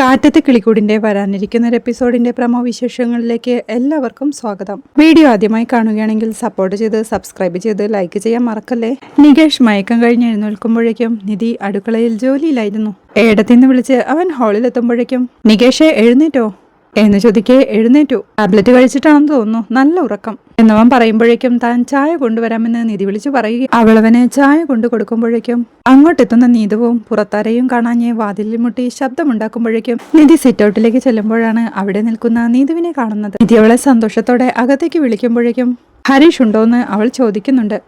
കാറ്റത്തെ കിളിക്കൂടിന്റെ വരാനിരിക്കുന്ന ഒരു എപ്പിസോഡിന്റെ പ്രമോ വിശേഷങ്ങളിലേക്ക് എല്ലാവർക്കും സ്വാഗതം. വീഡിയോ ആദ്യമായി കാണുകയാണെങ്കിൽ സപ്പോർട്ട് ചെയ്ത് സബ്സ്ക്രൈബ് ചെയ്ത് ലൈക്ക് ചെയ്യാൻ മറക്കല്ലേ. നികേഷ് മയക്കം കഴിഞ്ഞ് എഴുന്നേൽക്കുമ്പോഴേക്കും നിധി അടുക്കളയിൽ ജോലിയിലായിരുന്നു. ഏടത്തിന്ന് വിളിച്ച് അവൻ ഹാളിലെത്തുമ്പോഴേക്കും നികേഷെ എഴുന്നേറ്റോ എന്ന് ചോദിക്കെ എഴുന്നേറ്റു. ടാബ്ലറ്റ് കഴിച്ചിട്ടാണെന്ന് തോന്നുന്നു, നല്ല ഉറക്കം എന്നവൻ പറയുമ്പോഴേക്കും താൻ ചായ കൊണ്ടുവരാമെന്ന് നിധി വിളിച്ചു പറയുക. അവളവന് ചായ കൊണ്ടു കൊടുക്കുമ്പോഴേക്കും അങ്ങോട്ടെത്തുന്ന നീതുവും പുറത്തരയും കാണാഞ്ഞ് വാതിലിൽ മുട്ടി ശബ്ദമുണ്ടാക്കുമ്പോഴേക്കും നിധി സിറ്റൗട്ടിലേക്ക് ചെല്ലുമ്പോഴാണ് അവിടെ നിൽക്കുന്ന നീതുവിനെ കാണുന്നത്. നിധി അവളെ സന്തോഷത്തോടെ അകത്തേക്ക് വിളിക്കുമ്പോഴേക്കും ഹരീഷ് ഉണ്ടോന്ന് അവൾ ചോദിക്കുന്നുണ്ട്.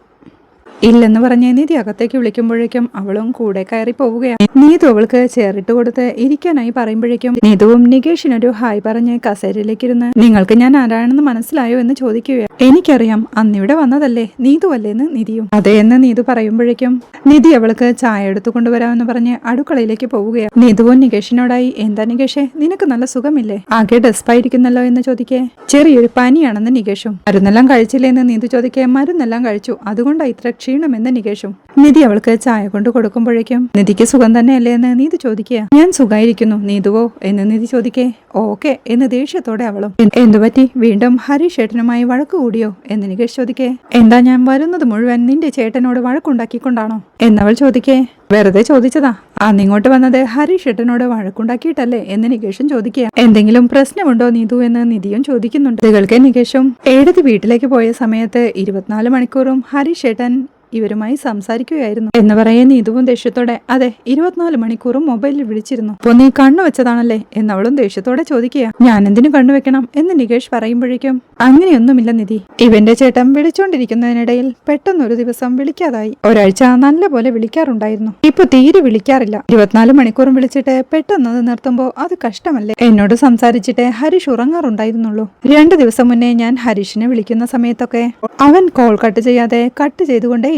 ഇല്ലെന്ന് പറഞ്ഞ് നിധി അകത്തേക്ക് വിളിക്കുമ്പോഴേക്കും അവളും കൂടെ കയറി പോവുകയാണ്. നീതു അവൾക്ക് ചേറിട്ട് കൊടുത്ത് ഇരിക്കാനായി പറയുമ്പോഴേക്കും നീതുവും നികേഷിനൊരു ഹായ് പറഞ്ഞ് കസേരയിലേക്കിരുന്ന് നിങ്ങൾക്ക് ഞാൻ ആരാണെന്ന് മനസ്സിലായോ എന്ന് ചോദിക്കുകയാണ്. എനിക്കറിയാം, അന്നിവിടെ വന്നതല്ലേ നീതു അല്ലേന്ന് നിധിയും. അതേ എന്ന് നീതു പറയുമ്പോഴേക്കും നിധി അവൾക്ക് ചായ എടുത്തു കൊണ്ടുവരാമെന്ന് പറഞ്ഞ് അടുക്കളയിലേക്ക് പോവുകയാണ്. നീതുവും നികേഷിനോടായി എന്താ നികേഷേ, നിനക്ക് നല്ല സുഖമില്ലേ, ആകെ ഡെസ്പായിരിക്കുന്നല്ലോ എന്ന് ചോദിക്കേ. ചെറിയൊരു പനിയാണെന്ന് നികേഷും. മരുന്നെല്ലാം കഴിച്ചില്ലേന്ന് നീതു ചോദിക്കേ. മരുന്നെല്ലാം കഴിച്ചു, അതുകൊണ്ടാണ് ഇത്ര ക്ഷീണമെന്ന് നികേഷും. നിധി അവൾക്ക് ചായ കൊണ്ട് കൊടുക്കുമ്പോഴേക്കും നിധിക്ക് സുഖം തന്നെയല്ലേ എന്ന് നീതു ചോദിക്കുക. ഞാൻ സുഖായിരിക്കുന്നു, നീതുവോ എന്ന് നിധി ചോദിക്കേ. ഓക്കെ എന്ന് ദേഷ്യത്തോടെ അവളും. എന്തുപറ്റി, വീണ്ടും ഹരീഷ് ചേട്ടനുമായി വഴക്ക് കൂടിയോ എന്ന് നികേഷ് ചോദിക്കേ. എന്താ ഞാൻ വരുന്നത് മുഴുവൻ നിന്റെ ചേട്ടനോട് വഴക്കുണ്ടാക്കിക്കൊണ്ടാണോ എന്നവൾ ചോദിക്കേ. വെറുതെ ചോദിച്ചതാ, അന്നിങ്ങോട്ട് വന്നത് ഹരീഷ് ചേട്ടനോട് വഴക്കുണ്ടാക്കിയിട്ടല്ലേ എന്ന് നികേഷും ചോദിക്കുക. എന്തെങ്കിലും പ്രശ്നമുണ്ടോ നീതു എന്ന് നിധിയും ചോദിക്കുന്നുണ്ട്. ഇതുകൾക്ക് നികേഷും ഏടത്തി വീട്ടിലേക്ക് പോയ സമയത്ത് 24 മണിക്കൂറും ഹരീഷ് ചേട്ടൻ ഇവരുമായി സംസാരിക്കുകയായിരുന്നു എന്ന് പറയാൻ നീതുവും ദേഷ്യത്തോടെ അതെ 24 മണിക്കൂറും മൊബൈലിൽ വിളിച്ചിരുന്നു. അപ്പൊ നീ കണ്ണു വെച്ചതാണല്ലേ എന്നവളും ദേഷ്യത്തോടെ ചോദിക്കുക. ഞാൻ എന്തിനു കണ്ണുവെക്കണം എന്ന് നികേഷ് പറയുമ്പോഴേക്കും അങ്ങനെയൊന്നുമില്ല നിധി, ഇവന്റെ ചേട്ടൻ വിളിച്ചോണ്ടിരിക്കുന്നതിനിടയിൽ പെട്ടെന്നൊരു ദിവസം വിളിക്കാതായി. ഒരാഴ്ച നല്ല പോലെ വിളിക്കാറുണ്ടായിരുന്നു, ഇപ്പൊ തീരെ വിളിക്കാറില്ല. 24 മണിക്കൂറും വിളിച്ചിട്ട് പെട്ടെന്നത് നിർത്തുമ്പോ അത് കഷ്ടമല്ലേ. എന്നോട് സംസാരിച്ചിട്ട് ഹരീഷ് ഉറങ്ങാറുണ്ടായിരുന്നുള്ളൂ. 2 ദിവസം മുന്നേ ഞാൻ ഹരീഷിനെ വിളിക്കുന്ന സമയത്തൊക്കെ അവൻ കോൾ കട്ട് ചെയ്യാതെ കട്ട് ചെയ്തുകൊണ്ടേ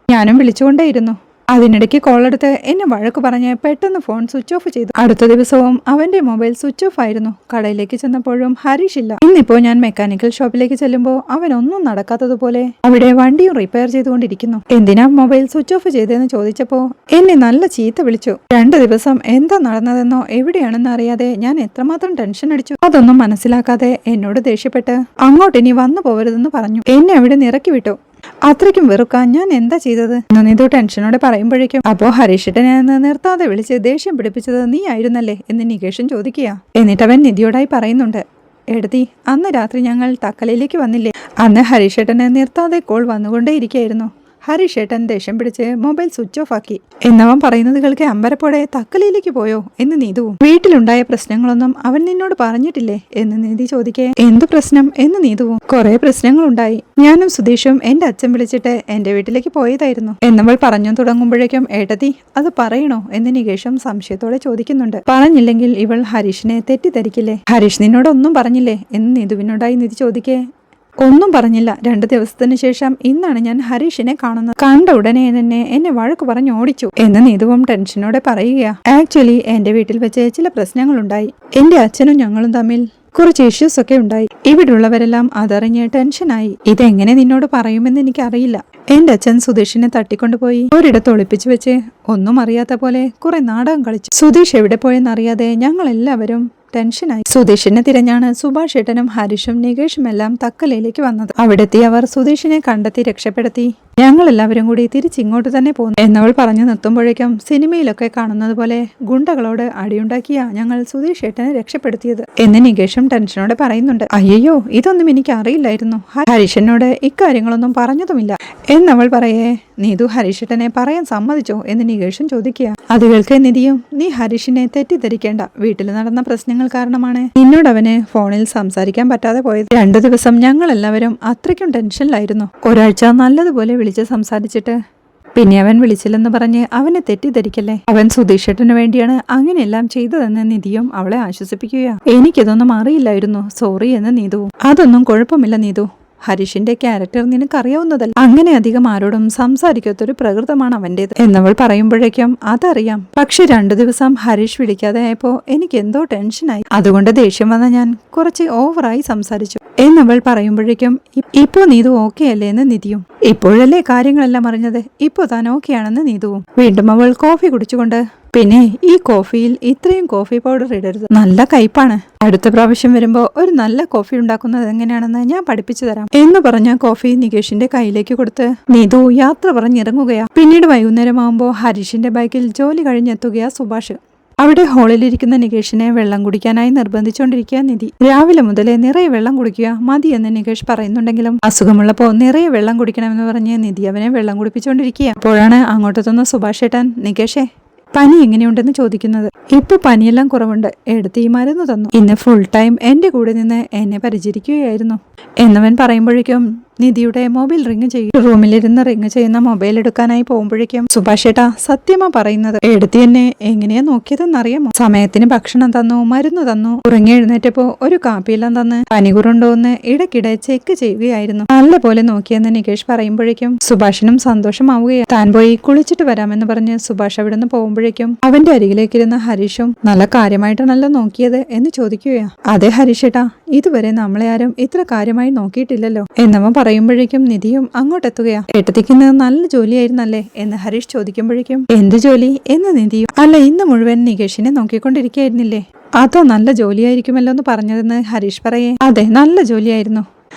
ഞാനും വിളിച്ചുകൊണ്ടേയിരുന്നു. അതിനിടയ്ക്ക് കോളെടുത്ത് എന്നെ വഴക്ക് പറഞ്ഞ് പെട്ടെന്ന് ഫോൺ സ്വിച്ച് ഓഫ് ചെയ്തു. അടുത്ത ദിവസവും അവന്റെ മൊബൈൽ സ്വിച്ച് ഓഫ് ആയിരുന്നു. കടയിലേക്ക് ചെന്നപ്പോഴും ഹരീഷ് ഇല്ല. ഇന്നിപ്പോ ഞാൻ മെക്കാനിക്കൽ ഷോപ്പിലേക്ക് ചെല്ലുമ്പോൾ അവനൊന്നും നടക്കാത്തതുപോലെ അവിടെ വണ്ടിയും റിപ്പയർ ചെയ്തുകൊണ്ടിരിക്കുന്നു. എന്തിനാ മൊബൈൽ സ്വിച്ച് ഓഫ് ചെയ്തതെന്ന് ചോദിച്ചപ്പോ എന്നെ നല്ല ചീത്ത വിളിച്ചു. 2 ദിവസം എന്താ നടന്നതെന്നോ എവിടെയാണെന്ന് അറിയാതെ ഞാൻ എത്രമാത്രം ടെൻഷൻ അടിച്ചു. അതൊന്നും മനസ്സിലാക്കാതെ എന്നോട് ദേഷ്യപ്പെട്ട് അങ്ങോട്ട് ഇനി വന്നു പോവരുതെന്ന് പറഞ്ഞു. എന്നെ അവിടെ ഇറക്കി വിട്ടു. അത്രയ്ക്കും വെറുക്കാൻ ഞാൻ എന്താ ചെയ്തത് എന്ന് നീതു ടെൻഷനോടെ പറയുമ്പോഴേക്കും അപ്പോ ഹരീഷേട്ടനെ നിർത്താതെ വിളിച്ച് ദേഷ്യം പിടിപ്പിച്ചത് നീ ആയിരുന്നല്ലേ എന്ന് നികേഷൻ ചോദിക്കുക. എന്നിട്ട് അവൻ നിധിയോടായി പറയുന്നുണ്ട്. എടത്തി, അന്ന് രാത്രി ഞങ്ങൾ തക്കലയിലേക്ക് വന്നില്ലേ, അന്ന് ഹരീഷേട്ടനെ നിർത്താതെ കോൾ വന്നുകൊണ്ടേയിരിക്കുകയായിരുന്നു. ഹരീഷേട്ടൻ ദേഷ്യം പിടിച്ച് മൊബൈൽ സ്വിച്ച് ഓഫ് ആക്കി എന്നവൻ പറയുന്നത് കേൾക്കെ അമ്പരപ്പോടെ തക്കലയിലേക്ക് പോയോ എന്ന് നീതുവും. വീട്ടിലുണ്ടായ പ്രശ്നങ്ങളൊന്നും അവൻ നിന്നോട് പറഞ്ഞിട്ടില്ലേ എന്ന് നിധി ചോദിക്കേ. എന്തു പ്രശ്നം എന്ന് നീതുവും. കുറെ പ്രശ്നങ്ങളുണ്ടായി, ഞാനും സുധീഷും എന്റെ അച്ഛൻ വിളിച്ചിട്ട് എന്റെ വീട്ടിലേക്ക് പോയതായിരുന്നു എന്നവൾ പറഞ്ഞു തുടങ്ങുമ്പോഴേക്കും ഏട്ടത്തി അത് പറയണോ എന്ന് നികേഷും സംശയത്തോടെ ചോദിക്കുന്നുണ്ട്. പറഞ്ഞില്ലെങ്കിൽ ഇവൾ ഹരീഷിനെ തെറ്റിദ്ധരിക്കില്ലേ. ഹരീഷ് നിന്നോടൊന്നും പറഞ്ഞില്ലേ എന്ന് നീതുവിനോടായി നിധി ചോദിക്കേ. ഒന്നും പറഞ്ഞില്ല. 2 ദിവസത്തിന് ശേഷം ഇന്നാണ് ഞാൻ ഹരീഷിനെ കാണുന്നത്. കണ്ട ഉടനെ തന്നെ എന്നെ വഴക്ക് പറഞ്ഞ് ഓടിച്ചു എന്ന് നീതുവും ടെൻഷനോടെ പറയുക. ആക്ച്വലി എന്റെ വീട്ടിൽ വെച്ച് ചില പ്രശ്നങ്ങളുണ്ടായി. എന്റെ അച്ഛനും ഞങ്ങളും തമ്മിൽ കുറച്ച് ഇഷ്യൂസ് ഒക്കെ ഉണ്ടായി. ഇവിടുള്ളവരെല്ലാം അതറിഞ്ഞ് ടെൻഷനായി. ഇതെങ്ങനെ നിന്നോട് പറയുമെന്ന് എനിക്കറിയില്ല. എന്റെ അച്ഛൻ സുധീഷിനെ തട്ടിക്കൊണ്ടുപോയി ഒരിടത്ത് ഒളിപ്പിച്ചു വെച്ച് ഒന്നും അറിയാത്ത പോലെ കുറെ നാടകം കളിച്ചു. സുധീഷ് എവിടെ പോയെന്നറിയാതെ ഞങ്ങൾ എല്ലാവരും ടെൻഷനായി. സുധീഷിനെ തിരഞ്ഞാണ് സുഭാഷ് ഏട്ടനും ഹരീഷും നികേഷും എല്ലാം തക്കലയിലേക്ക് വന്നത്. അവിടെത്തി അവർ സുധീഷിനെ കണ്ടെത്തി രക്ഷപ്പെടുത്തി. ഞങ്ങൾ എല്ലാവരും കൂടി തിരിച്ചിങ്ങോട്ട് തന്നെ പോന്നു എന്നവൾ പറഞ്ഞു നിർത്തുമ്പോഴേക്കും സിനിമയിലൊക്കെ കാണുന്നത് പോലെ ഗുണ്ടകളോട് അടിയുണ്ടാക്കിയ ഞങ്ങൾ സുധീഷ് ഏട്ടനെ രക്ഷപ്പെടുത്തിയത് എന്ന് നികേഷും ടെൻഷനോടെ പറയുന്നുണ്ട്. അയ്യോ, ഇതൊന്നും എനിക്ക് അറിയില്ലായിരുന്നു, ഹരീഷനോട് ഇക്കാര്യങ്ങളൊന്നും പറഞ്ഞതുമില്ല എന്നവൾ പറയേ. നീതു ഹരീഷേട്ടനെ പറയാൻ സമ്മതിച്ചോ എന്ന് നികേഷും ചോദിക്കുക. അത് കേൾക്കെ നിധിയും നീ ഹരീഷിനെ തെറ്റിദ്ധരിക്കേണ്ട, വീട്ടിൽ നടന്ന പ്രശ്നങ്ങൾ കാരണമാണ് നിന്നോട് അവന് ഫോണിൽ സംസാരിക്കാൻ പറ്റാതെ പോയത്. 2 ദിവസം ഞങ്ങൾ എല്ലാവരും അത്രയ്ക്കും ടെൻഷനിലായിരുന്നു. ഒരാഴ്ച നല്ലതുപോലെ വിളിച്ച് സംസാരിച്ചിട്ട് പിന്നെ അവൻ വിളിച്ചില്ലെന്ന് പറഞ്ഞ് അവനെ തെറ്റിദ്ധരിക്കല്ലേ. അവൻ സുധീഷേട്ടന് വേണ്ടിയാണ് അങ്ങനെയെല്ലാം ചെയ്തതെന്ന് നിധിയും അവളെ ആശ്വസിപ്പിക്കുക. എനിക്കിതൊന്നും അറിയില്ലായിരുന്നു, സോറി എന്ന് നീതുവും. അതൊന്നും കുഴപ്പമില്ല നീതു, ഹരീഷിന്റെ ക്യാരക്ടർ നിനക്കറിയാവുന്നതല്ല. അങ്ങനെ അധികം ആരോടും സംസാരിക്കാത്തൊരു പ്രകൃതമാണ് അവന്റേത് എന്നവൾ പറയുമ്പോഴേക്കും അതറിയാം. പക്ഷെ 2 ദിവസം ഹരീഷ് വിളിക്കാതെ ആയപ്പോ എനിക്ക് എന്തോ ടെൻഷനായി. അതുകൊണ്ട് ദേഷ്യം വന്ന ഞാൻ കുറച്ച് ഓവറായി സംസാരിച്ചു. എന്നവൾ പറയുമ്പോഴേക്കും ഇപ്പോ നീതു ഓക്കെ അല്ലേ എന്ന് നിധിയും. ഇപ്പോഴല്ലേ കാര്യങ്ങളെല്ലാം അറിഞ്ഞത്, ഇപ്പോ താൻ ഓക്കെ ആണെന്ന് നീതുവും. വീണ്ടും അവൾ കോഫി കുടിച്ചുകൊണ്ട്, പിന്നെ ഈ കോഫിയിൽ ഇത്രയും കോഫി പൗഡർ ഇടരുത്, നല്ല കയ്പാണ്. അടുത്ത പ്രാവശ്യം വരുമ്പോ ഒരു നല്ല കോഫി ഉണ്ടാക്കുന്നത് എങ്ങനെയാണെന്ന് ഞാൻ പഠിപ്പിച്ചു തരാം എന്ന് പറഞ്ഞ കോഫി നികേഷിന്റെ കയ്യിലേക്ക് കൊടുത്ത് നീതു യാത്ര പറഞ്ഞിറങ്ങുകയാ. പിന്നീട് വൈകുന്നേരമാകുമ്പോ ഹരീഷിന്റെ ബൈക്കിൽ ജോലി കഴിഞ്ഞെത്തുകയാ സുഭാഷ്. അവിടെ ഹാളിലിരിക്കുന്ന നികേഷിനെ വെള്ളം കുടിക്കാനായി നിർബന്ധിച്ചുകൊണ്ടിരിക്കുക നിധി. രാവിലെ മുതലേ നിറയെ വെള്ളം കുടിക്കുക മതി എന്ന് നികേഷ് പറയുന്നുണ്ടെങ്കിലും അസുഖമുള്ളപ്പോ നിറയെ വെള്ളം കുടിക്കണമെന്ന് പറഞ്ഞ് നിധി അവനെ വെള്ളം കുടിപ്പിച്ചുകൊണ്ടിരിക്കുക. അപ്പോഴാണ് അങ്ങോട്ടെത്തുന്ന സുഭാഷ് ഏട്ടൻ നികേഷേ പനി എങ്ങനെയുണ്ടെന്ന് ചോദിക്കുന്നത്. ഇപ്പൊ പനിയെല്ലാം കുറവുണ്ട്, എടുത്ത് ഈ മരുന്ന് തന്നു. ഇന്ന് ഫുൾ ടൈം എന്റെ കൂടെ നിന്ന് എന്നെ പരിചരിക്കുകയായിരുന്നു എന്നവൻ പറയുമ്പോഴേക്കും നിധിയുടെ മൊബൈൽ റിങ് ചെയ്യും. റൂമിലിരുന്ന് റിങ് ചെയ്യുന്ന മൊബൈൽ എടുക്കാനായി പോകുമ്പോഴേക്കും സുഭാഷ് ഏട്ടാ സത്യമാ പറയുന്നത്, എടുത്തി എന്നെ എങ്ങനെയാ നോക്കിയതെന്നറിയാമോ? സമയത്തിന് ഭക്ഷണം തന്നു, മരുന്ന് തന്നു, ഉറങ്ങി എഴുന്നേറ്റപ്പോ ഒരു കാപ്പിയെല്ലാം തന്ന് പനി കുറണ്ടോ എന്ന് ഇടയ്ക്കിടെ ചെക്ക് ചെയ്യുകയായിരുന്നു. നല്ലപോലെ നോക്കിയെന്ന് നികേഷ് പറയുമ്പോഴേക്കും സുഭാഷിനും സന്തോഷമാവുകയാണ്. താൻ പോയി കുളിച്ചിട്ട് വരാമെന്ന് പറഞ്ഞ് സുഭാഷ് അവിടെ നിന്ന് പോകുമ്പോഴേക്കും അവന്റെ അരികിലേക്കിരുന്ന ഹരീഷും നല്ല കാര്യമായിട്ടാണല്ലോ നോക്കിയത് എന്ന് ചോദിക്കുകയാ. അതെ ഹരീഷ് ഏട്ടാ, ഇതുവരെ നമ്മളെ ആരും ഇത്ര കാര്യമായി നോക്കിയിട്ടില്ലല്ലോ എന്നവൻ പറയുമ്പോഴേക്കും നിധിയും അങ്ങോട്ടെത്തുകയാ. ഏട്ടത്തിക്കുന്നത് നല്ല ജോലിയായിരുന്നല്ലേ എന്ന് ഹരീഷ് ചോദിക്കുമ്പോഴേക്കും എന്ത് ജോലി എന്ന് നിധിയും. അല്ല, ഇന്ന് മുഴുവൻ നികേഷിനെ നോക്കിക്കൊണ്ടിരിക്കുകയായിരുന്നില്ലേ, അതോ നല്ല ജോലിയായിരിക്കുമല്ലോ എന്ന് പറഞ്ഞതെന്ന് ഹരീഷ് പറയേ. അതെ, നല്ല ജോലിയായിരുന്നു.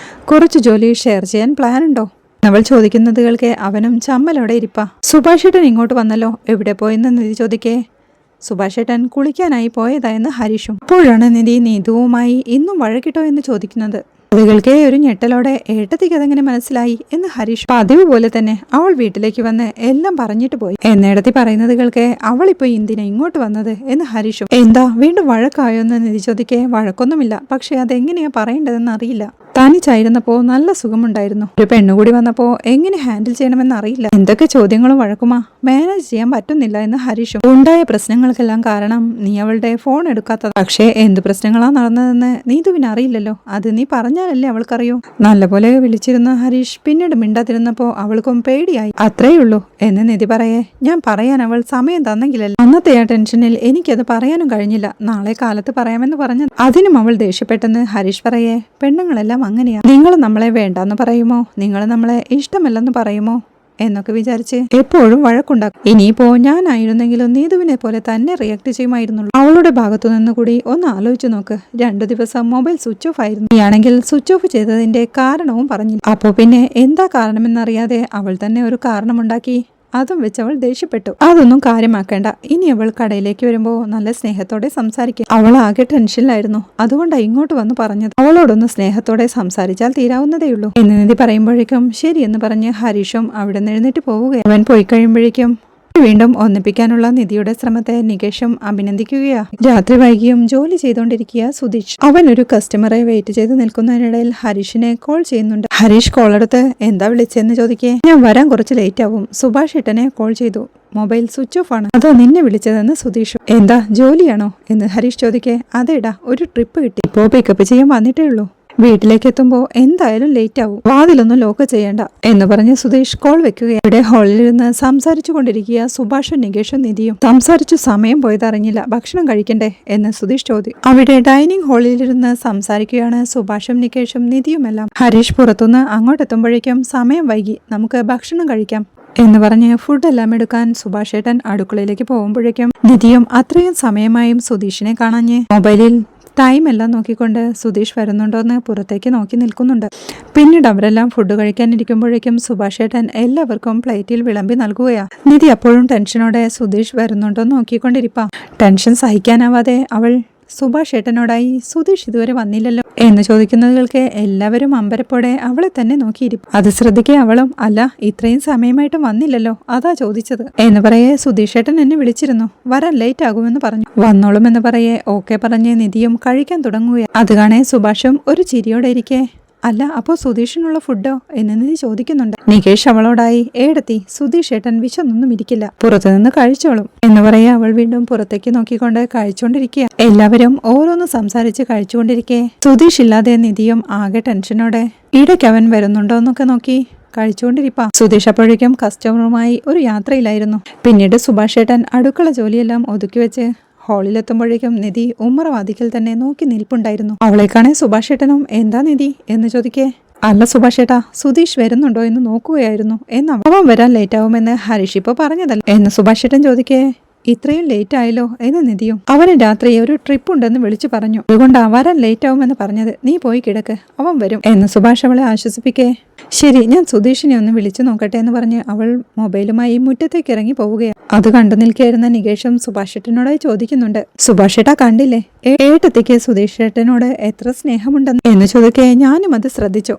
കുറച്ച് ജോലി ഷെയർ ചെയ്യാൻ പ്ലാൻ ഉണ്ടോ? അവൾ ചോദിക്കുന്നത് കേൾക്കെ അവനും ചമ്മലോടെ ഇരിപ്പാ. സുഭാഷ് ഏട്ടൻ ഇങ്ങോട്ട് വന്നല്ലോ, എവിടെ പോയെന്ന് നിധി ചോദിക്കേ. സുഭാഷ് ഏട്ടൻ കുളിക്കാനായി പോയതായെന്ന് ഹരീഷും. അപ്പോഴാണ് നിധി നീതുവുമായി ഇന്നും വഴക്കിട്ടോ എന്ന് ചോദിക്കുന്നത്. അതുകൾക്ക് ഒരു ഞെട്ടലോടെ ഏട്ടത്തിക്ക് അതെങ്ങനെ മനസ്സിലായി എന്ന് ഹരീഷ്. പതിവ് പോലെ തന്നെ അവൾ വീട്ടിലേക്ക് വന്ന് എല്ലാം പറഞ്ഞിട്ട് പോയി. എന്നേടത്തി പറയുന്നത് കേൾക്കെ അവളിപ്പോ എന്തിനാ ഇങ്ങോട്ട് വന്നത് എന്ന് ഹരീഷും. എന്താ വീണ്ടും വഴക്കായോ എന്ന് നിധി ചോദിക്കേ. വഴക്കൊന്നുമില്ല, പക്ഷെ അതെങ്ങനെയാ പറയേണ്ടതെന്ന് അറിയില്ല. തനിച്ചായിരുന്നപ്പോ നല്ല സുഖമുണ്ടായിരുന്നു, ഒരു പെണ്ണുകൂടി വന്നപ്പോ എങ്ങനെ ഹാൻഡിൽ ചെയ്യണമെന്ന് അറിയില്ല. എന്തൊക്കെ ചോദ്യങ്ങളും വഴക്കുമാ, മാനേജ് ചെയ്യാൻ പറ്റുന്നില്ല എന്ന് ഹരീഷും. ഉണ്ടായ പ്രശ്നങ്ങൾക്കെല്ലാം കാരണം നീ അവളുടെ ഫോൺ എടുക്കാത്തത്. പക്ഷേ എന്ത് പ്രശ്നങ്ങളാ നടന്നതെന്ന് നീതുവിന് അറിയില്ലല്ലോ, അത് നീ പറഞ്ഞാലല്ലേ അവൾക്കറിയൂ. നല്ലപോലെ വിളിച്ചിരുന്ന ഹരീഷ് പിന്നീട് മിണ്ടാതിരുന്നപ്പോ അവൾക്കും പേടിയായി. അത്രേയുള്ളൂ എന്ന് നിധി പറയേ. ഞാൻ പറയാൻ അവൾ സമയം തന്നെങ്കിലല്ല, അന്നത്തെ ആ ടെൻഷനിൽ എനിക്കത് പറയാനും കഴിഞ്ഞില്ല, നാളെ കാലത്ത് പറയാമെന്ന് പറഞ്ഞത്. അതിനും അവൾ ദേഷ്യപ്പെട്ടെന്ന് ഹരീഷ് പറയേ. പെണ്ണുങ്ങളെല്ലാം അങ്ങനെയാ, നിങ്ങൾ നമ്മളെ വേണ്ടാന്ന് പറയുമോ, നിങ്ങൾ നമ്മളെ ഇഷ്ടമല്ലെന്ന് പറയുമോ എന്നൊക്കെ വിചാരിച്ച് എപ്പോഴും വഴക്കുണ്ടാക്കും. ഇനിയിപ്പോ ഞാനായിരുന്നെങ്കിലും നീതുവിനെ പോലെ തന്നെ റിയാക്ട് ചെയ്യുമായിരുന്നുള്ളൂ. അവളുടെ ഭാഗത്തു നിന്ന് കൂടി ഒന്ന് ആലോചിച്ചു നോക്ക്. 2 ദിവസം മൊബൈൽ സ്വിച്ച് ഓഫ് ആയിരുന്നു. നീയാണെങ്കിൽ സ്വിച്ച് ഓഫ് ചെയ്തതിന്റെ കാരണവും പറഞ്ഞില്ല. അപ്പോ പിന്നെ എന്താ കാരണമെന്നറിയാതെ അവൾ തന്നെ ഒരു കാരണമുണ്ടാക്കി. അതും വെച്ച് അവൾ ദേഷ്യപ്പെട്ടു. അതൊന്നും കാര്യമാക്കേണ്ട, ഇനി അവൾ കടയിലേക്ക് വരുമ്പോ നല്ല സ്നേഹത്തോടെ സംസാരിക്കും. അവൾ ആകെ ടെൻഷനിലായിരുന്നു, അതുകൊണ്ടാണ് ഇങ്ങോട്ട് വന്ന് പറഞ്ഞത്. അവളോടൊന്ന് സ്നേഹത്തോടെ സംസാരിച്ചാൽ തീരാവുന്നതേയുള്ളൂ എന്ന് നിധി പറയുമ്പോഴേക്കും ശരിയെന്ന് പറഞ്ഞ് ഹരീഷും അവിടെ നിന്ന് എഴുന്നേറ്റ് പോവുകയാണ്. അവൻ പോയി കഴിയുമ്പോഴേക്കും വീണ്ടും ഒന്നിപ്പിക്കാനുള്ള നിധിയുടെ ശ്രമത്തെ നികേഷും അഭിനന്ദിക്കുകയാ. രാത്രി വൈകിയും ജോലി ചെയ്തുകൊണ്ടിരിക്കുക സുധീഷ്. അവൻ ഒരു കസ്റ്റമറെ വെയിറ്റ് ചെയ്ത് നിൽക്കുന്നതിനിടയിൽ ഹരീഷിനെ കോൾ ചെയ്യുന്നുണ്ട്. ഹരീഷ് കോൾ എടുത്ത് എന്താ വിളിച്ചെന്ന് ചോദിക്കേ. ഞാൻ വരാൻ കുറച്ച് ലേറ്റ് ആവും, സുഭാഷ് ഏട്ടനെ കോൾ ചെയ്തു, മൊബൈൽ സ്വിച്ച് ഓഫ് ആണ്, അതോ നിന്നെ വിളിച്ചതെന്ന് സുധീഷ്. എന്താ ജോലിയാണോ എന്ന് ഹരീഷ് ചോദിക്കേ. അതേടാ, ഒരു ട്രിപ്പ് കിട്ടി, ഇപ്പോ പിക്കപ്പ് ചെയ്യാൻ വന്നിട്ടേ ഉള്ളൂ, വീട്ടിലേക്ക് എത്തുമ്പോ എന്തായാലും ലേറ്റ് ആവും, വാതിലൊന്നും ലോക്ക് ചെയ്യണ്ട എന്ന് പറഞ്ഞ് സുധീഷ് കോൾ വെക്കുകയാണ്. ഇവിടെ ഹാളിലിരുന്ന് സംസാരിച്ചു കൊണ്ടിരിക്കുക സുഭാഷും നികേഷും നിധിയും. സംസാരിച്ചു സമയം പോയതറിഞ്ഞില്ല, ഭക്ഷണം കഴിക്കണ്ടേ എന്ന് സുധീഷ് ചോദ്യം. അവിടെ ഡൈനിങ് ഹാളിലിരുന്ന് സംസാരിക്കുകയാണ് സുഭാഷും നികേഷും നിധിയുമെല്ലാം. ഹരീഷ് പുറത്തുനിന്ന് അങ്ങോട്ടെത്തുമ്പോഴേക്കും സമയം വൈകി, നമുക്ക് ഭക്ഷണം കഴിക്കാം എന്ന് പറഞ്ഞ് ഫുഡെല്ലാം എടുക്കാൻ സുഭാഷ് ഏട്ടൻ അടുക്കളയിലേക്ക് പോകുമ്പോഴേക്കും നിധിയും അത്രയും സമയമായും സുധീഷിനെ കാണാഞ്ഞ് മൊബൈലിൽ ടൈം എല്ലാം നോക്കിക്കൊണ്ട് സുധീഷ് വരുന്നുണ്ടോയെന്ന് പുറത്തേക്ക് നോക്കി നിൽക്കുന്നുണ്ട്. പിന്നീട് അവരെല്ലാം ഫുഡ് കഴിക്കാനിരിക്കുമ്പോഴേക്കും സുഭാഷ് ഏട്ടൻ എല്ലാവർക്കും പ്ലേറ്റിൽ വിളമ്പി നൽകുകയാണ്. നിധി അപ്പോഴും ടെൻഷനോടെ സുധീഷ് വരുന്നുണ്ടോയെന്ന് നോക്കിക്കൊണ്ടിരിപ്പാം. ടെൻഷൻ സഹിക്കാനാവാതെ അവൾ സുഭാഷ് ഏട്ടനോടായി സുധീഷ് ഇതുവരെ വന്നില്ലല്ലോ എന്ന് ചോദിക്കുന്നതുകൾക്ക് എല്ലാവരും അമ്പരപ്പോടെ അവളെ തന്നെ നോക്കിയിരിക്കും. അത് ശ്രദ്ധിക്കുക അവളും, അല്ല ഇത്രയും സമയമായിട്ടും വന്നില്ലല്ലോ, അതാ ചോദിച്ചത് എന്ന് പറയേ. സുധീഷ് ഏട്ടൻ എന്നെ വിളിച്ചിരുന്നു, വരാൻ ലേറ്റ് ആകുമെന്ന് പറഞ്ഞു. വന്നോളുമെന്ന് പറയേ ഓക്കെ പറഞ്ഞ് നിധിയും കഴിക്കാൻ തുടങ്ങുകയാണ്. അത് കാണേ സുഭാഷും ഒരു ചിരിയോടെ ഇരിക്കേ. അല്ല അപ്പോൾ സുധീഷിനുള്ള ഫുഡോ എന്ന് നിധി ചോദിക്കുന്നുണ്ട്. നികേഷ് അവളോടായി ഏടത്തി സുധീഷ് ഏട്ടൻ വിശന്നൊന്നും ഇരിക്കില്ല, പുറത്തുനിന്ന് കഴിച്ചോളും എന്ന് പറയാ. അവൾ വീണ്ടും പുറത്തേക്ക് നോക്കിക്കൊണ്ട് കഴിച്ചുകൊണ്ടിരിക്കുക. എല്ലാവരും ഓരോന്ന് സംസാരിച്ച് കഴിച്ചുകൊണ്ടിരിക്കേ. സുധീഷ് ഇല്ലാതെ നിധിയും ആകെ ടെൻഷനോടെ ഇടയ്ക്ക് അവൻ വരുന്നുണ്ടോ എന്നൊക്കെ നോക്കി കഴിച്ചുകൊണ്ടിരിപ്പാ. സുധീഷ് അപ്പോഴേക്കും കസ്റ്റമറുമായി ഒരു യാത്രയിലായിരുന്നു. പിന്നീട് സുഭാഷ് ഏട്ടൻ അടുക്കള ജോലിയെല്ലാം ഒതുക്കി വെച്ച് ഹാളിലെത്തുമ്പോഴേക്കും നിധി ഉമ്മറവാതിക്കൽ തന്നെ നോക്കി നിൽപ്പുണ്ടായിരുന്നു. അവളെ കാണേ സുഭാഷ് ഏട്ടനും എന്താ നിധി എന്ന് ചോദിക്കേ, അല്ല സുഭാഷ് ഏട്ടാ, സുധീഷ് വരുന്നുണ്ടോ എന്ന് നോക്കുകയായിരുന്നു. അവൻ വരാൻ ലേറ്റ് ആവുമെന്ന് ഹരീഷ് ഇപ്പൊ പറഞ്ഞതല്ല എന്ന് സുഭാഷ് ഏട്ടൻ ചോദിക്കേ, ഇത്രയും ലേറ്റ് ആയല്ലോ എന്ന് നിധിയും. അവന് രാത്രി ഒരു ട്രിപ്പ് ഉണ്ടെന്ന് വിളിച്ചു പറഞ്ഞു, അതുകൊണ്ടാ വരാൻ ലേറ്റ് ആവുമെന്ന് പറഞ്ഞത്. നീ പോയി കിടക്ക്, അവൻ വരും എന്ന് സുഭാഷ് അവളെ ആശ്വസിപ്പിക്കേ. ശരി, ഞാൻ സുധീഷിനെ ഒന്ന് വിളിച്ചു നോക്കട്ടെ എന്ന് പറഞ്ഞ് അവൾ മൊബൈലുമായി മുറ്റത്തേക്ക് ഇറങ്ങി പോവുകയാണ്. അത് കണ്ടു നിൽക്കായിരുന്ന നികേഷും സുഭാഷ് ഏട്ടനോടായി ചോദിക്കുന്നുണ്ട്, സുഭാഷ് ഏട്ടാ കണ്ടില്ലേ ഏട്ടത്തിക്ക് സുധീഷ് ഏട്ടനോട് എത്ര സ്നേഹമുണ്ടെന്ന് എന്ന് ചോദിക്കേ. ഞാനും അത് ശ്രദ്ധിച്ചു.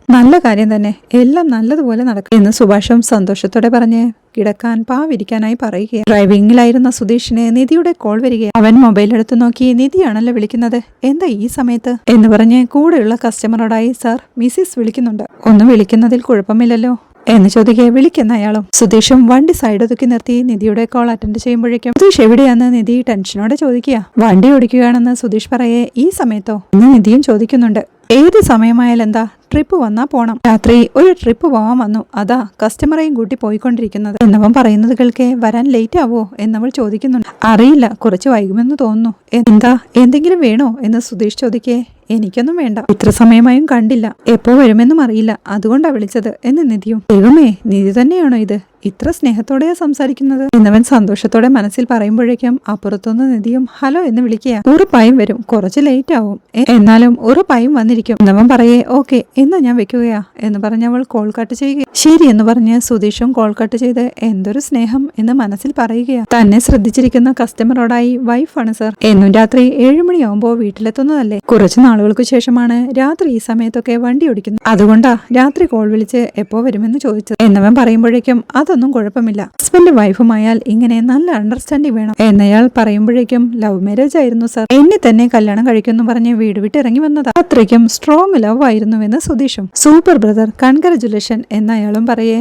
നല്ല കാര്യം തന്നെ, എല്ലാം നല്ലതുപോലെ നടക്കും എന്ന് സുഭാഷും സന്തോഷത്തോടെ പറഞ്ഞ് കിടക്കാൻ പാവിരിക്കാനായി പറയുക. ഡ്രൈവിംഗിലായിരുന്ന സുധീഷിന് നിധിയുടെ കോൾ വരികയാണ്. അവൻ മൊബൈൽ എടുത്തു നോക്കി, നിധിയാണല്ലോ വിളിക്കുന്നത്, എന്താ ഈ സമയത്ത് എന്ന് പറഞ്ഞ് കൂടെയുള്ള കസ്റ്റമറോടായി, സാർ മിസ്സിസ് വിളിക്കുന്നുണ്ട്, ഒന്ന് വിളിക്കുന്നതിൽ കുഴപ്പമില്ലല്ലോ എന്ന് ചോദിക്കെ. വിളിക്കുന്ന അയാളും. സുധീഷും വണ്ടി സൈഡ് ഒതുക്കി നിർത്തി നിധിയുടെ കോൾ അറ്റൻഡ് ചെയ്യുമ്പോഴേക്കും, സുധീഷ് എവിടെയാന്ന് നിധി ടെൻഷനോടെ ചോദിക്കുക. വണ്ടി ഓടിക്കുകയാണെന്ന് സുധീഷ് പറയേ. ഈ സമയത്തോ എന്ന് നിധിയും ചോദിക്കുന്നുണ്ട്. ഏത് സമയമായാലെന്താ, ട്രിപ്പ് വന്നാ പോണം. രാത്രി ഒരു ട്രിപ്പ് പോവാൻ വന്നു, അതാ കസ്റ്റമറേയും കൂട്ടി പോയിക്കൊണ്ടിരിക്കുന്നത് എന്നവൻ പറയുന്നത് കേൾക്കെ. വരാൻ ലേറ്റ് ആവോ എന്നവൾ ചോദിക്കുന്നുണ്ട്. അറിയില്ല, കുറച്ച് വൈകുമെന്ന് തോന്നുന്നു. എന്താ, എന്തെങ്കിലും വേണോ എന്ന് സുധീഷ് ചോദിക്കേ. എനിക്കൊന്നും വേണ്ട, ഇത്ര സമയമായും കണ്ടില്ല, എപ്പോ വരുമെന്നും അറിയില്ല, അതുകൊണ്ടാ വിളിച്ചത് എന്ന് നിധിയും. ദൈവമേ, നിധി തന്നെയാണോ ഇത്, ഇത്ര സ്നേഹത്തോടെയാ സംസാരിക്കുന്നത് എന്നവൻ സന്തോഷത്തോടെ മനസ്സിൽ പറയുമ്പോഴേക്കും അപ്പുറത്തുനിന്ന് നിധിയും ഹലോ എന്ന് വിളിക്കുക. ഉറപ്പായും വരും, കുറച്ച് ലേറ്റ് ആവും, എന്നാലും ഉറപ്പായും വന്നിരിക്കും എന്നവൻ പറയേ. ഓക്കെ, എന്നാ ഞാൻ വെക്കുകയാ എന്ന് പറഞ്ഞവൾ കോൾ കട്ട് ചെയ്യുക. ശരി എന്ന് പറഞ്ഞ് സുധീഷും കോൾ കട്ട് ചെയ്ത് എന്തൊരു സ്നേഹം എന്ന് മനസ്സിൽ പറയുകയാ. തന്നെ ശ്രദ്ധിച്ചിരിക്കുന്ന കസ്റ്റമറോടായി, വൈഫാണ് സർ, എന്നും രാത്രി 7 മണിയാവുമ്പോ വീട്ടിലെത്തുന്നതല്ലേ, കുറച്ചു നാളുകൾക്ക് ശേഷമാണ് രാത്രി ഈ സമയത്തൊക്കെ വണ്ടി ഓടിക്കുന്നത്, അതുകൊണ്ടാ രാത്രി കോൾ വിളിച്ച് എപ്പോ വരുമെന്ന് ചോദിച്ചത് എന്നവൻ പറയുമ്പോഴേക്കും അതൊന്നും കുഴപ്പമില്ല, ഹസ്ബൻഡ് വൈഫുമായാൽ ഇങ്ങനെ നല്ല അണ്ടർസ്റ്റാൻഡിങ് വേണം എന്നയാൾ പറയുമ്പോഴേക്കും ലവ് മാരേജ് ആയിരുന്നു സർ, എന്നെ തന്നെ കല്യാണം കഴിക്കുമെന്ന് പറഞ്ഞ് വീട് വിട്ട് ഇറങ്ങി വന്നതാ, അത്രയ്ക്കും സ്ട്രോങ് ലവ് ആയിരുന്നുവെന്ന് സുധീഷും. സൂപ്പർ ബ്രദർ, കൺഗ്രാജുലേഷൻ എന്നയാളും പറയേ.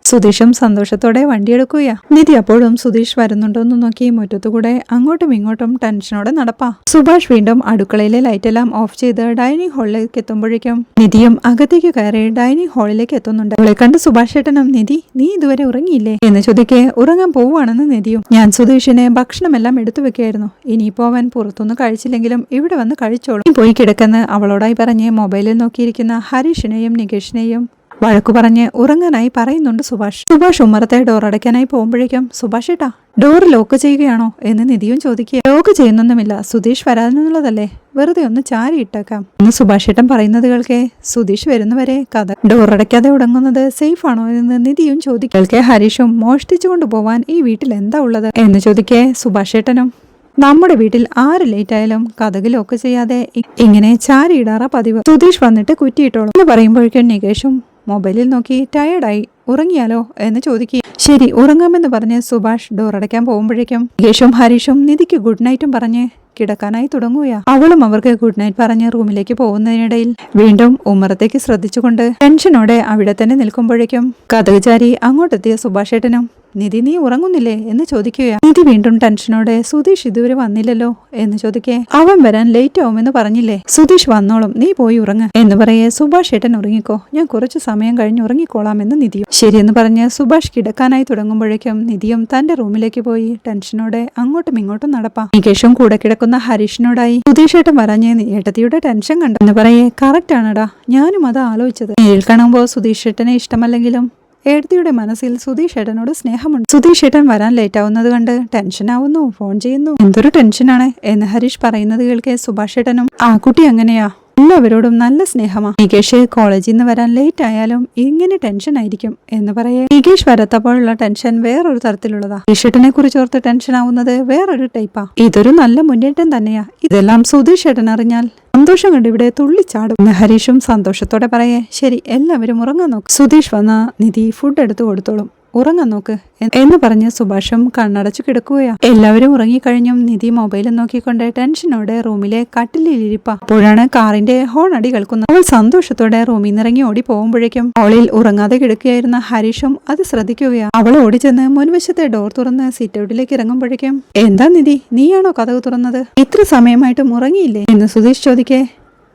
സുധീഷും സന്തോഷത്തോടെ വണ്ടിയെടുക്കുകയാ. നിധി അപ്പോഴും സുധീഷ് വരുന്നുണ്ടോന്ന് നോക്കി മുറ്റത്തുകൂടെ അങ്ങോട്ടും ഇങ്ങോട്ടും ടെൻഷനോടെ നടപ്പാ. സുഭാഷ് വീണ്ടും അടുക്കളയിലെ ലൈറ്റെല്ലാം ഓഫ് ചെയ്ത് ഡൈനിങ് ഹാളിലേക്ക് എത്തുമ്പോഴേക്കും നിധിയും അകത്തേക്ക് കയറി ഡൈനിങ് ഹാളിലേക്ക് എത്തുന്നുണ്ട്. അവളെ കണ്ട് സുഭാഷ് ഏട്ടനും, നിധി നീ ഇതുവരെ ഉറങ്ങിയില്ലേ എന്ന് ചോദിക്കേ. ഉറങ്ങാൻ പോവുകയാണെന്ന് നിധിയും. ഞാൻ സുധീഷിന് ഭക്ഷണമെല്ലാം എടുത്തു വെക്കുകയായിരുന്നു, ഇനിയിപ്പോ അവൻ പുറത്തുനിന്ന് കഴിച്ചില്ലെങ്കിലും ഇവിടെ വന്ന് കഴിച്ചോളും, നീ പോയി കിടക്കെന്ന് അവളോടായി പറഞ്ഞ് മൊബൈലിൽ നോക്കിയിരിക്കുന്ന ഹരീഷിനെയും നികേഷിനെയും വഴക്കു പറഞ്ഞ് ഉറങ്ങാനായി പറയുന്നുണ്ട് സുഭാഷ്. സുഭാഷ് ഉമ്മറത്തെ ഡോർ അടയ്ക്കാനായി പോകുമ്പോഴേക്കും, സുഭാഷ് ഏട്ടാ ഡോർ ലോക്ക് ചെയ്യുകയാണോ എന്ന് നിധിയും ചോദിക്കുക. ലോക്ക് ചെയ്യുന്നൊന്നുമില്ല, സുധീഷ് വരാനുള്ളതല്ലേ, വെറുതെ ഒന്ന് ചാരി ഇട്ടേക്കാം എന്ന് സുഭാഷ് ഏട്ടൻ പറയുന്നത് കേൾക്കെ. സുധീഷ് വരുന്നവരെ കഥ ഡോർ അടയ്ക്കാതെ ഉടങ്ങുന്നത് സേഫ് ആണോ എന്ന് നിധിയും ചോദിക്കുക. കേൾക്കെ ഹരീഷും മോഷ്ടിച്ചു കൊണ്ടുപോവാൻ ഈ വീട്ടിൽ എന്താ ഉള്ളത് എന്ന് ചോദിക്കേ. സുഭാഷ് ഏട്ടനും, നമ്മുടെ വീട്ടിൽ ആര് ലേറ്റ് ആയാലും കഥക് ലോക്ക് ചെയ്യാതെ ഇങ്ങനെ ചാരിയിടാറാ പതിവ്, സുധീഷ് വന്നിട്ട് കുറ്റിയിട്ടോളും എന്ന് പറയുമ്പോഴേക്കും നികേഷും മൊബൈലിൽ നോക്കി ടയേർഡായി, ഉറങ്ങിയാലോ എന്ന് ചോദിക്കുക. ശരി, ഉറങ്ങാമെന്ന് പറഞ്ഞ് സുഭാഷ് ഡോർ അടയ്ക്കാൻ പോകുമ്പോഴേക്കും നികേഷും ഹരീഷും നിധിക്ക് ഗുഡ് നൈറ്റും പറഞ്ഞ് കിടക്കാനായി തുടങ്ങുകയാ. അവളും അവർക്ക് ഗുഡ് നൈറ്റ് പറഞ്ഞ് റൂമിലേക്ക് പോകുന്നതിനിടയിൽ വീണ്ടും ഉമ്മറത്തേക്ക് ശ്രദ്ധിച്ചുകൊണ്ട് ടെൻഷനോടെ അവിടെ തന്നെ നിൽക്കുമ്പോഴേക്കും കഥക് ചാരി അങ്ങോട്ടെത്തിയ സുഭാഷ് ഏട്ടനും, നിധി നീ ഉറങ്ങുന്നില്ലേ എന്ന് ചോദിക്കുകയാ. നിധി വീണ്ടും ടെൻഷനോടെ, സുധീഷ് ഇതുവരെ വന്നില്ലല്ലോ എന്ന് ചോദിക്കേ. അവൻ വരാൻ ലേറ്റ് ആവുമെന്ന് പറഞ്ഞില്ലേ, സുധീഷ് വന്നോളും, നീ പോയി ഉറങ്ങ് എന്ന് പറയേ. സുഭാഷ് ഏട്ടൻ ഉറങ്ങിക്കോ, ഞാൻ കുറച്ചു സമയം കഴിഞ്ഞ് ഉറങ്ങിക്കോളാമെന്ന് നിധിയും. ശരിയെന്ന് പറഞ്ഞ് സുഭാഷ് കിടക്കാനായി തുടങ്ങുമ്പോഴേക്കും നിധിയും തന്റെ റൂമിലേക്ക് പോയി ടെൻഷനോടെ അങ്ങോട്ടും ഇങ്ങോട്ടും നടപ്പാ. നികേഷും കൂടെ കിടക്കുന്ന ഹരീഷിനോടായി, സുധീഷ് ഏട്ടൻ പറഞ്ഞ് ഏട്ടത്തിയുടെ ടെൻഷൻ കണ്ടു എന്ന് പറയേ. കറക്റ്റ് ആണടാ, ഞാനും അത് ആലോചിച്ചത്, നേരിൽ കാണുമ്പോ സുധീഷ് ഏട്ടനെ ഇഷ്ടമല്ലെങ്കിലും ഏടത്തിയുടെ മനസ്സിൽ സുധീഷ് ഏട്ടനോട് സ്നേഹമുണ്ട്. സുധീഷ് ഏട്ടൻ വരാൻ ലേറ്റ് ആവുന്നത് കണ്ട് ടെൻഷനാവുന്നു, ഫോൺ ചെയ്യുന്നു, എന്തൊരു ടെൻഷനാണ് എന്ന് ഹരീഷ് പറയുന്നത് കേൾക്കെ സുഭാഷ് ഏട്ടനും, ആ കുട്ടി അങ്ങനെയാ, എല്ലാവരോടും നല്ല സ്നേഹമാ, നികേഷ് കോളേജിൽ നിന്ന് വരാൻ ലേറ്റ് ആയാലും ഇങ്ങനെ ടെൻഷൻ ആയിരിക്കും എന്ന് പറയേ. നികേഷ് വരാത്തപ്പോഴുള്ള ടെൻഷൻ വേറൊരു തരത്തിലുള്ളതാ, സുധീഷേട്ടനെ കുറിച്ച് ഓർത്ത് ടെൻഷൻ ആവുന്നത് വേറൊരു ടൈപ്പാ. ഇതൊരു നല്ല മുന്നേറ്റം തന്നെയാ, ഇതെല്ലാം സുധീഷ് ഏട്ടൻ അറിഞ്ഞാൽ സന്തോഷം കണ്ട് ഇവിടെ തുള്ളിച്ചാടും എന്ന് ഹരീഷും സന്തോഷത്തോടെ പറയേ. ശരി, എല്ലാവരും ഉറങ്ങാൻ നോക്കും, സുധീഷ് വന്ന നിധി ഫുഡ് എടുത്തു കൊടുത്തോളും, ഉറങ്ങാൻ നോക്ക് എന്ന് പറഞ്ഞ് സുഭാഷും കണ്ണടച്ചു കിടക്കുകയാ. എല്ലാവരും ഉറങ്ങിക്കഴിഞ്ഞും നിധി മൊബൈലിൽ നോക്കിക്കൊണ്ട് ടെൻഷനോടെ റൂമിലെ കട്ടിലിരിപ്പാ. അപ്പോഴാണ് കാറിന്റെ ഹോൺ അടി കേൾക്കുന്നത്. അവൾ സന്തോഷത്തോടെ റൂമിൽ നിന്നിറങ്ങി ഓടി പോകുമ്പോഴേക്കും ഹോളിൽ ഉറങ്ങാതെ കിടക്കുകയായിരുന്ന ഹരീഷും അത് ശ്രദ്ധിക്കുകയാ. അവൾ ഓടിച്ചെന്ന് മുൻവശത്തെ ഡോർ തുറന്ന് സിറ്റ് ഔട്ടിലേക്ക് ഇറങ്ങുമ്പോഴേക്കും, എന്താ നിധി, നീയാണോ കതക് തുറന്നത്, ഇത്ര സമയമായിട്ടും ഉറങ്ങിയില്ലേ എന്ന് സുധീഷ് ചോദിക്കേ.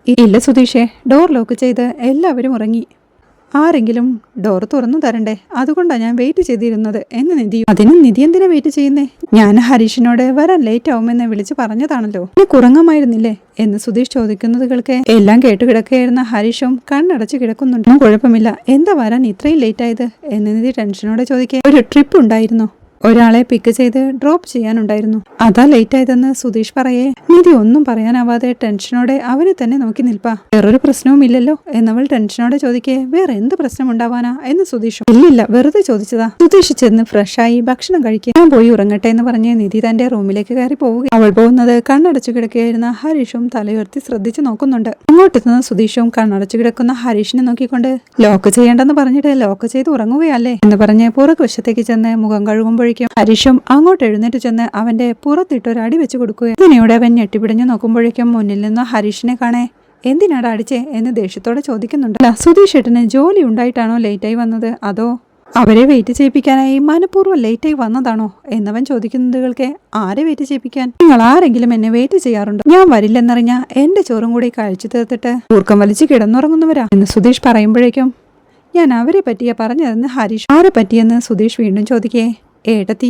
ഇല്ല സുധീഷേ, ഡോർ ലോക്ക് ചെയ്ത് എല്ലാവരും ഉറങ്ങി, ആരെങ്കിലും ഡോർ തുറന്നു തരണ്ടേ, അതുകൊണ്ടാണ് ഞാൻ വെയിറ്റ് ചെയ്തിരുന്നത് എന്ന് നിധിയും. അതിനും നിധി എന്തിനാ വെയിറ്റ് ചെയ്യുന്നേ? ഞാൻ ഹരീഷിനോട് വരാൻ ലേറ്റ് ആവുമെന്ന് വിളിച്ചു പറഞ്ഞതാണല്ലോ, ഇനി കുറങ്ങമായിരുന്നില്ലേ എന്ന് സുധീഷ് ചോദിക്കുന്നത് കേൾക്കെ എല്ലാം കേട്ടുകിടക്കുകയായിരുന്ന ഹരീഷും കണ്ണടച്ച് കിടക്കുന്നുണ്ട്. കുഴപ്പമില്ല, എന്താ വരാൻ ഇത്രയും ലേറ്റ് ആയത് എന്ന് നിധി ടെൻഷനോടെ ചോദിക്കെ ഒരു ട്രിപ്പ് ഉണ്ടായിരുന്നു, ഒരാളെ പിക്ക് ചെയ്ത് ഡ്രോപ്പ് ചെയ്യാനുണ്ടായിരുന്നു, അതാ ലേറ്റ് ആയതെന്ന് സുധീഷ് പറയേ നിധി ഒന്നും പറയാനാവാതെ ടെൻഷനോടെ അവനെ തന്നെ നോക്കി നിൽപ്പാ. വേറൊരു പ്രശ്നവും ഇല്ലല്ലോ എന്നവൾ ടെൻഷനോടെ ചോദിക്കേ വേറെ എന്ത് പ്രശ്നം ഉണ്ടാവാനാ എന്ന് സുധീഷും. ഇല്ലില്ല, വെറുതെ ചോദിച്ചതാ. സുധീഷ് ചെന്ന് ഫ്രഷായി ഭക്ഷണം കഴിക്കുക, ഞാൻ പോയി ഉറങ്ങട്ടെ എന്ന് പറഞ്ഞ് നിധി തന്റെ റൂമിലേക്ക് കയറി പോവുക. അവൾ പോകുന്നത് കണ്ണടച്ചു കിടക്കുകയായിരുന്ന ഹരീഷും തലയുയർത്തി ശ്രദ്ധിച്ചു നോക്കുന്നുണ്ട്. അങ്ങോട്ടെത്തുന്ന സുധീഷും കണ്ണടച്ചു കിടക്കുന്ന ഹരീഷിനെ നോക്കിക്കൊണ്ട് ലോക്ക് ചെയ്യേണ്ടെന്ന് പറഞ്ഞിട്ട് ലോക്ക് ചെയ്ത് ഉറങ്ങുകയല്ലേ എന്ന് പറഞ്ഞ് പുറകുവശത്തേക്ക് ചെന്ന് മുഖം കഴുകുമ്പോഴേക്കും ഹരീഷും അങ്ങോട്ട് എഴുന്നേറ്റ് ചെന്ന് അവന്റെ പുറത്തിട്ടൊരു അടി വെച്ച് കൊടുക്കുക. ഇതിനിടെ അവൻ ഞെട്ടിപ്പിടിഞ്ഞു നോക്കുമ്പോഴേക്കും മുന്നിൽ നിന്ന് ഹരീഷിനെ കാണേ എന്തിനാടാ അടിച്ചേ എന്ന് ദേഷ്യത്തോടെ ചോദിക്കുന്നുണ്ട്. സുധീഷ് ഏട്ടന് ജോലി ഉണ്ടായിട്ടാണോ ലേറ്റായി വന്നത്, അതോ അവരെ വെയിറ്റ് ചെയ്യിപ്പിക്കാനായി മനഃപൂർവ്വം ലേറ്റായി വന്നതാണോ എന്നവൻ ചോദിക്കുന്നതുകൾക്ക് ആരെ വെയിറ്റ് ചെയ്യിപ്പിക്കാൻ? നിങ്ങൾ ആരെങ്കിലും എന്നെ വെയിറ്റ് ചെയ്യാറുണ്ടോ? ഞാൻ വരില്ലെന്നറിഞ്ഞ എന്റെ ചോറും കൂടി കഴിച്ചു തീർത്തിട്ട് ഊർക്കം വലിച്ച് കിടന്നുറങ്ങുന്നവരാ എന്ന് സുധീഷ് പറയുമ്പോഴേക്കും ഞാൻ അവരെ പറ്റിയാ പറഞ്ഞതെന്ന് ഹരീഷ്. ആരെ പറ്റിയെന്ന് സുധീഷ് വീണ്ടും ചോദിക്കേ ഏട്ടത്തി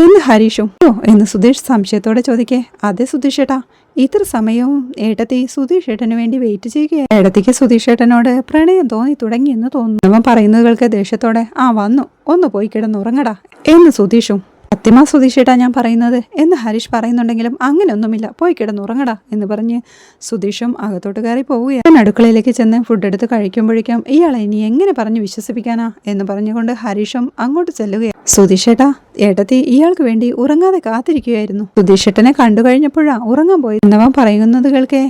എന്ന് ഹരീഷും. ഓ എന്ന് സുധീഷ് സംശയത്തോടെ ചോദിക്കേ അതെ സുധീഷ് ഏട്ടാ, ഇത്ര സമയവും ഏട്ടത്തി സുധീഷ് ഏട്ടന് വേണ്ടി വെയിറ്റ് ചെയ്യുകയാണ്. ഏട്ടത്തിക്ക് സുധീഷ് ഏട്ടനോട് പ്രണയം തോന്നി തുടങ്ങിയെന്ന് തോന്നുന്നു. അവൻ പറയുന്നതുകൾക്ക് ദേഷ്യത്തോടെ വന്നു, ഒന്ന് പോയി കിടന്നുറങ്ങടാ എന്ന് സുധീഷും. സത്യമാ സുധീഷ് ഏട്ടാ ഞാൻ പറയുന്നത് എന്ന് ഹരീഷ് പറയുന്നുണ്ടെങ്കിലും അങ്ങനെയൊന്നുമില്ല, പോയി കിടന്നുറങ്ങടാ എന്ന് പറഞ്ഞ് സുധീഷും അകത്തോട്ട് കയറി പോവുകയാണ്. അടുക്കളയിലേക്ക് ചെന്ന് ഫുഡ് എടുത്ത് കഴിക്കുമ്പോഴേക്കും ഇയാളെ ഇനി എങ്ങനെ പറഞ്ഞ് വിശ്വസിപ്പിക്കാനാ എന്ന് പറഞ്ഞുകൊണ്ട് ഹരീഷും അങ്ങോട്ട് ചെല്ലുകയാണ്. സുധീഷ് ഏട്ടാ, ഏട്ടത്തി ഇയാൾക്ക് വേണ്ടി ഉറങ്ങാതെ കാത്തിരിക്കുകയായിരുന്നു. സുധീഷ് ഏട്ടനെ കണ്ടു കഴിഞ്ഞപ്പോഴാ ഉറങ്ങാൻ പോയി എന്നവൻ പറയുന്നത് കേൾക്കേ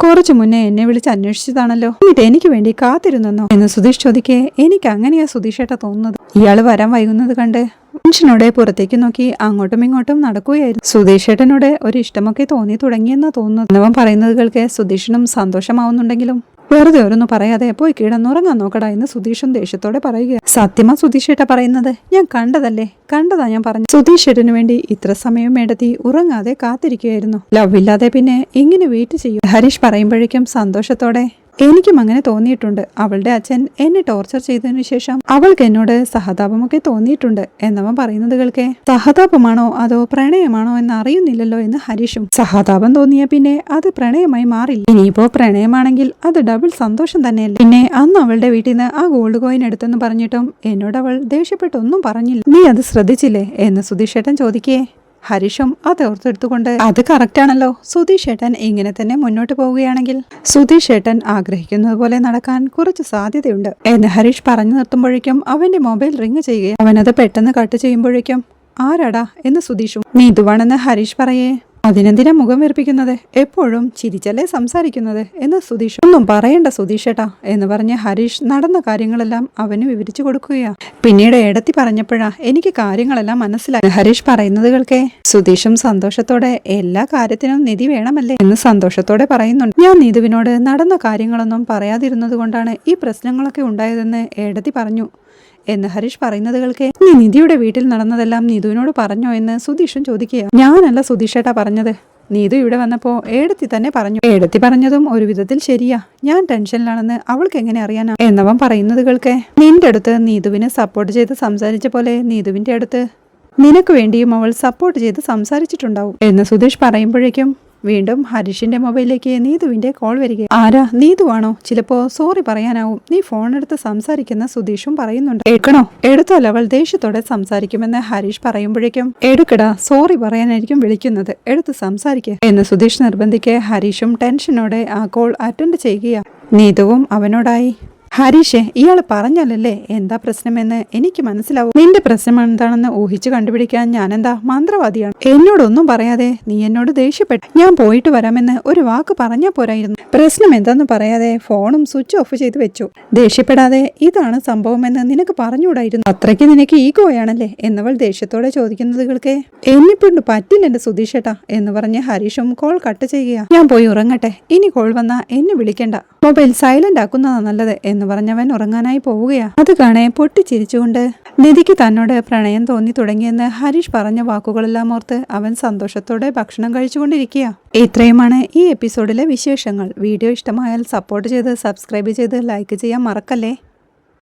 കുറച്ചു മുന്നേ എന്നെ വിളിച്ച് അന്വേഷിച്ചതാണല്ലോ, എന്നിട്ട് എനിക്ക് വേണ്ടി കാത്തിരുന്നെന്നോ എന്ന് സുധീഷ് ചോദിക്കേ എനിക്ക് അങ്ങനെയാ സുധീഷ് ഏട്ടാ തോന്നുന്നത്. ഇയാള് വരാൻ വൈകുന്നത് കണ്ട് മനുഷ്യനോടെ പുറത്തേക്ക് നോക്കി അങ്ങോട്ടും ഇങ്ങോട്ടും നടക്കുകയായിരുന്നു. സുധീഷ് ഏട്ടനോട് ഒരു ഇഷ്ടമൊക്കെ തോന്നി തുടങ്ങിയെന്നാ തോന്നുന്നത്. എന്നവൻ പറയുന്നത് കേൾക്കെ സുധീഷിനും സന്തോഷമാവുന്നുണ്ടെങ്കിലും വെറുതെ ഓരോന്നും പറയാതെ പോയി കിടന്നുറങ്ങാൻ നോക്കടാ എന്ന് സുധീഷും ദേഷ്യത്തോടെ പറയുക. സത്യമാ സുധീഷ് ഏട്ട പറയുന്നത്, ഞാൻ കണ്ടതാ ഞാൻ പറഞ്ഞു. സുധീഷ് ഏട്ടന് വേണ്ടി ഇത്ര സമയം ഏടത്തി ഉറങ്ങാതെ കാത്തിരിക്കുകയായിരുന്നു. ലവ് ഇല്ലാതെ പിന്നെ ഇങ്ങനെ വെയിറ്റ് ചെയ്യും. ഹരീഷ് പറയുമ്പോഴേക്കും സന്തോഷത്തോടെ എനിക്കും അങ്ങനെ തോന്നിയിട്ടുണ്ട്. അവളുടെ അച്ഛൻ എന്നെ ടോർച്ചർ ചെയ്തതിനു ശേഷം അവൾക്ക് എന്നോട് സഹതാപമൊക്കെ തോന്നിയിട്ടുണ്ട് എന്നവൻ പറയുന്നത് കേൾക്കെ സഹതാപമാണോ അതോ പ്രണയമാണോ എന്ന് അറിയുന്നില്ലല്ലോ എന്ന് ഹരീഷും. സഹതാപം തോന്നിയ പിന്നെ അത് പ്രണയമായി മാറില്ല, ഇനിയിപ്പോ പ്രണയമാണെങ്കിൽ അത് ഡബിൾ സന്തോഷം തന്നെയല്ലേ. പിന്നെ അന്ന് അവളുടെ വീട്ടിൽ നിന്ന് ആ ഗോൾഡ് കോയിൻ എടുത്തെന്ന് പറഞ്ഞിട്ടും എന്നോട് അവൾ ദേഷ്യപ്പെട്ടൊന്നും പറഞ്ഞില്ല, നീ അത് ശ്രദ്ധിച്ചില്ലേ എന്ന് സുധീഷ് ഏട്ടൻ ചോദിക്കേ ഹരീഷും അത് ഓർത്തെടുത്തുകൊണ്ട് അത് കറക്റ്റാണല്ലോ, സുധീഷ് ഏട്ടൻ ഇങ്ങനെ തന്നെ മുന്നോട്ട് പോവുകയാണെങ്കിൽ സുധീഷ് ഏട്ടൻ ആഗ്രഹിക്കുന്നത് പോലെ നടക്കാൻ കുറച്ച് സാധ്യതയുണ്ട് എന്ന് ഹരീഷ് പറഞ്ഞു നിർത്തുമ്പോഴേക്കും അവന്റെ മൊബൈൽ റിങ് ചെയ്യുകയും അവനത് പെട്ടെന്ന് കട്ട് ചെയ്യുമ്പോഴേക്കും ആരാടാ എന്ന് സുധീഷും. നീ ഇതുവാണെന്ന് ഹരീഷ് പറയേ അതിനെന്തിനാ മുഖം വീർപ്പിക്കുന്നത്, എപ്പോഴും ചിരിച്ചല്ലേ സംസാരിക്കുന്നത് എന്ന് സുധീഷ്. ഒന്നും പറയണ്ട സുധീഷ് ഏട്ടാ എന്ന് പറഞ്ഞ് ഹരീഷ് നടന്ന കാര്യങ്ങളെല്ലാം അവന് വിവരിച്ചു കൊടുക്കുകയാ. പിന്നീട് ഏടത്തി പറഞ്ഞപ്പോഴാ എനിക്ക് കാര്യങ്ങളെല്ലാം മനസ്സിലായി. ഹരീഷ് പറയുന്നത് കേൾക്കെ സുധീഷും സന്തോഷത്തോടെ എല്ലാ കാര്യത്തിനും നിധി വേണമല്ലേ എന്ന് സന്തോഷത്തോടെ പറയുന്നുണ്ട്. ഞാൻ നീതുവിനോട് നടന്ന കാര്യങ്ങളൊന്നും പറയാതിരുന്നത് കൊണ്ടാണ് ഈ പ്രശ്നങ്ങളൊക്കെ ഉണ്ടായതെന്ന് ഏടത്തി പറഞ്ഞു എന്ന് ഹരീഷ് പറയുന്നത് കേൾക്കെ നീ നിധിയുടെ വീട്ടിൽ നടന്നതെല്ലാം നീതുവിനോട് പറഞ്ഞോ എന്ന് സുധീഷും ചോദിക്കുക. ഞാനല്ല സുധീഷേട്ടാ പറഞ്ഞത്, നീതു ഇവിടെ വന്നപ്പോ ഏടത്തി തന്നെ പറഞ്ഞു. ഏടത്തി പറഞ്ഞതും ഒരു വിധത്തിൽ ശരിയാ, ഞാൻ ടെൻഷനിലാണെന്ന് അവൾക്ക് എങ്ങനെ അറിയാനാ എന്നവൻ പറയുന്നത് കേൾക്കെ നിന്റെ അടുത്ത് നീതുവിനെ സപ്പോർട്ട് ചെയ്ത് സംസാരിച്ച പോലെ നീതുവിന്റെ അടുത്ത് നിനക്ക് വേണ്ടിയും അവൾ സപ്പോർട്ട് ചെയ്ത് സംസാരിച്ചിട്ടുണ്ടാവും എന്ന് സുധീഷ് പറയുമ്പോഴേക്കും വീണ്ടും ഹരീഷിന്റെ മൊബൈലിലേക്ക് നീതുവിന്റെ കോൾ വരിക. ആരാ, നീതുവാണോ? ചിലപ്പോ സോറി പറയാനാവും, നീ ഫോൺ എടുത്ത് സംസാരിക്കുന്ന സുധീഷും പറയുന്നുണ്ട്. എടുക്കണോ? എടുത്താൽ അവൾ ദേഷ്യത്തോടെ സംസാരിക്കുമെന്ന് ഹരീഷ് പറയുമ്പോഴേക്കും എടുക്കടാ, സോറി പറയാനായിരിക്കും വിളിക്കുന്നത്, എടുത്ത് സംസാരിക്കുക എന്ന് സുധീഷ് നിർബന്ധിക്കെ ഹരീഷും ടെൻഷനോടെ ആ കോൾ അറ്റൻഡ് ചെയ്യുക. നീതുവും അവനോടായി ഹരീഷേ ഇയാൾ പറഞ്ഞല്ലേ എന്താ പ്രശ്നമെന്ന് എനിക്ക് മനസ്സിലാവും, നിന്റെ പ്രശ്നം എന്താണെന്ന് ഊഹിച്ചു കണ്ടുപിടിക്കാൻ ഞാനെന്താ മന്ത്രവാദിയാണ്, എന്നോടൊന്നും പറയാതെ നീ എന്നോട് ദേഷ്യപ്പെട്ടു, ഞാൻ പോയിട്ട് വരാമെന്ന് ഒരു വാക്ക് പറഞ്ഞാൽ പോരായിരുന്നു, പ്രശ്നം എന്താന്ന് പറയാതെ ഫോണും സ്വിച്ച് ഓഫ് ചെയ്ത് വെച്ചു, ദേഷ്യപ്പെടാതെ ഇതാണ് സംഭവമെന്ന് നിനക്ക് പറഞ്ഞുകൂടായിരുന്നു, അത്രയ്ക്ക് നിനക്ക് ഈഗോയാണല്ലേ എന്നവൾ ദേഷ്യത്തോടെ ചോദിക്കുന്നത് കേൾക്കെ എന്നെക്കൊണ്ട് പറ്റില്ല എന്റെ സുധീഷേട്ടാ എന്ന് പറഞ്ഞ് ഹരീഷും കോൾ കട്ട് ചെയ്യുക. ഞാൻ പോയി ഉറങ്ങട്ടെ, ഇനി കോൾ വന്നാ എന്നെ വിളിക്കണ്ട, മൊബൈൽ സൈലന്റ് ആക്കുന്നതാണ് നല്ലത് എന്ന് പറഞ്ഞവൻ ഉറങ്ങാനായി പോവുകയാ. അത് കാണെ പൊട്ടിച്ചിരിച്ചുകൊണ്ട് നിധിക്ക് തന്നോട് പ്രണയം തോന്നി തുടങ്ങിയെന്ന് ഹരീഷ് പറഞ്ഞ വാക്കുകളെല്ലാം ഓർത്ത് അവൻ സന്തോഷത്തോടെ ഭക്ഷണം കഴിച്ചുകൊണ്ടിരിക്കുക. ഇത്രയുമാണ് ഈ എപ്പിസോഡിലെ വിശേഷങ്ങൾ. വീഡിയോ ഇഷ്ടമായാൽ സപ്പോർട്ട് ചെയ്ത് സബ്സ്ക്രൈബ് ചെയ്ത് ലൈക്ക് ചെയ്യാൻ മറക്കല്ലേ.